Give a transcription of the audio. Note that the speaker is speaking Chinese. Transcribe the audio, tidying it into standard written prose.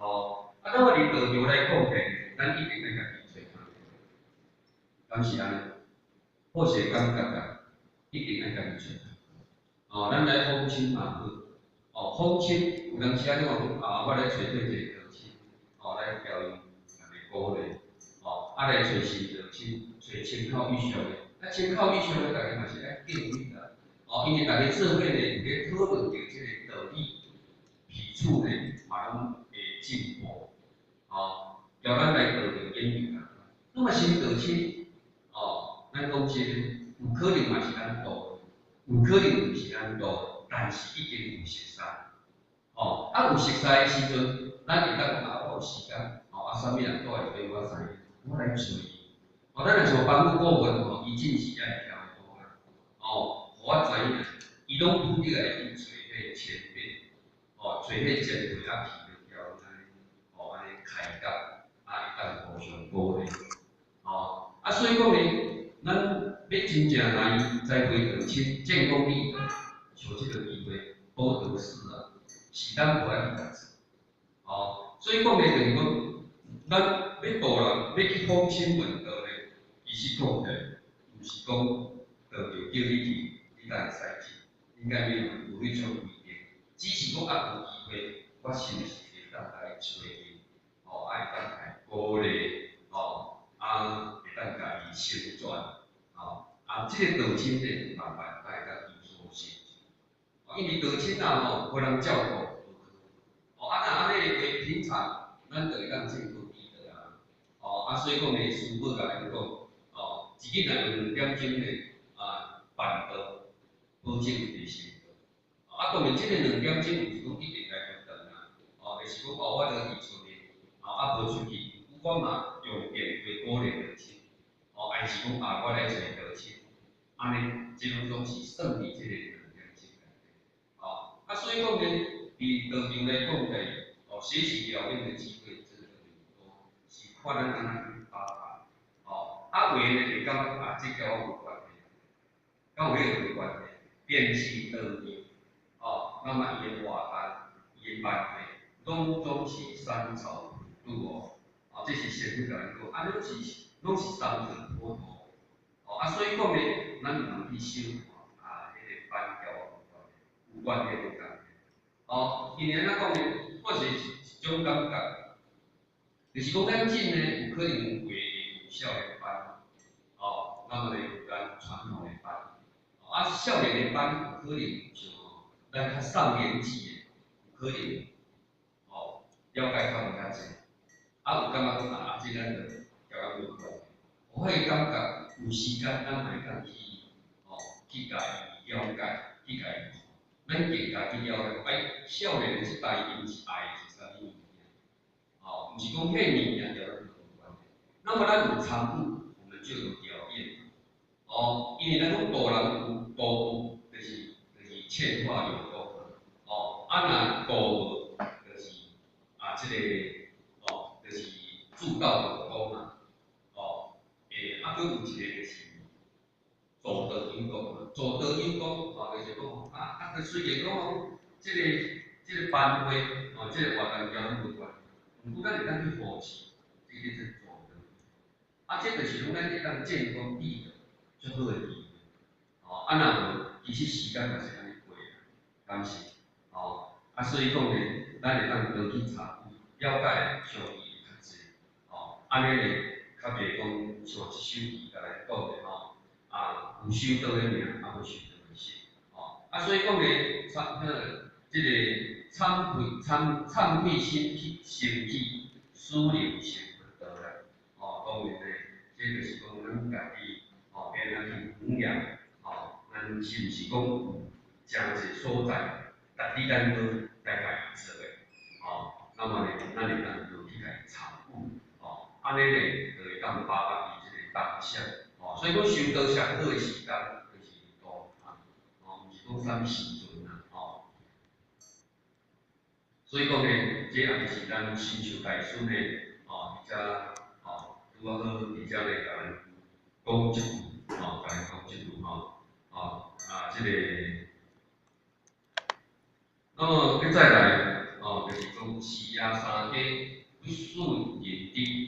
哦，啊，那么伫道场来讲咧，咱一定要家己找工作，敢是安尼？或是感觉啊，一定要家己找。哦，咱来访亲嘛好，哦，访亲有当时啊，你讲啊，我来找对一个道亲，哦，来调伊家己鼓励，哦，啊来找新道亲，找亲口以上的，啊亲口以上的，大家嘛是爱敬意啦，哦，因为大家做伙咧，咧讨论着即个道理，彼此咧嘛拢会进步，哦，交咱来道着演员啊，那么新道亲，哦，咱讲真，有可能嘛是咱道。有可能毋是咱多，但是已经有熟悉。哦，啊有熟悉的时阵，咱会当啊，我有时间，哦啊，啥物人倒来对我知，我来找伊。哦，咱若像班副顾问吼，伊真是爱跳的多啦。哦，互我知影，伊拢拄着来去找迄前辈，哦，找迄前辈啊，去着调安尼，哦安尼开讲，啊会当互相鼓励。哦，啊所以讲咧，咱。要真正来栽培道亲，建功立德，像这个机会，保德师啊，是咱无爱去达成。哦，所以讲咧，就是讲，咱要道人要去访亲问道咧，其实讲咧，毋是讲道着叫你去，你才会使去，应该没有迄种规定，只是讲啊有机会，我是毋是会当来找伊，哦，爱当来鼓励，哦，啊会当家己成全。啊，这个道亲咧，慢慢大家有所成就。因为道亲啊吼，无人照顾，哦，啊那安尼话平常，咱就会当正规义的啊。哦，啊所以讲咧，师傅甲咱讲，哦，一日内有2点钟咧，啊办道，保证提升。啊，当然这个2点钟毋是讲一定来决定啊，哦，就是讲哦，我这个艺术咧，啊无出去，我嘛用电话鼓励道亲，哦，还是讲啊，我来找道亲。安尼，即种总是胜利即个2点钟内底，哦，啊，所以讲咧，伫道场来讲咧，哦，学习表演的机会真的很多，是看咱安怎去发展，哦，啊，有诶会感觉啊，这甲我有关系，甲有迄个有关系，电器道具，哦，那么伊诶活动、伊诶班会，拢是三朝普渡哦，啊，这是先去甲咱讲，啊，拢是三层坡头。哦，啊，所以讲咧，咱有能去修啊，迄个班条有关系有关系。哦，因为安怎讲咧，我是一种感觉，就是讲咱进咧有可能有会有少年班，哦，那么咧有咱传统的班，哦，啊少年的班有可能像咱较上年纪的，有可能哦了解较无较济，啊有感觉讲啊，即咱就交咱有关系，我会感觉。有时间，咱会当去，哦，去家己了解，去家己看，咱更加去了解，哎，少年的这代因是爱是啥物物件？哦，毋是讲迄物件就咱无关系。那么咱有参与，我们就有表演。哦，因为咱讲大人有道具，就是欠话有道。哦，啊若道无，就是啊，这个哦，就是助道有功嘛。哦，啊，佫有一个就是。助德有功嘛，助德有功，哦，就是讲啊，虽然讲即个班会，哦，即个活动交咱无关，毋过咱会当去扶持，这个是助德。啊，这就是讲咱会当建功立德，最好的机会。哦，啊，若无，其实时间嘛是安尼过啦，敢是？哦，啊，所以讲咧，咱会当多去参与，了解上义较济，哦，安尼咧，较袂讲像一首歌甲来讲的吼。啊，有收到的名，啊无收到的失，哦，啊，所以讲咧，即个忏悔心去升起，思念成佛道来，哦，当然咧，这就是讲咱家己，哦，要咱去弘扬，哦，咱是毋是讲有诚济所在，值得咱去来家己做的，哦，那么咧，咱会当就去家己参与，哦，安尼咧，就会当把握伊即个当下。哦，所以讲修道上好的时间就是多啊，哦，毋是讲啥物时阵啊，哦，所以讲咧，这也是咱新秀大师咧，哦，而且哦，拄啊好，而且咧甲咱讲一句，哦，甲咱讲一句吼，哦，啊，这个，那么再来，哦，就是讲市野三溪不顺言地。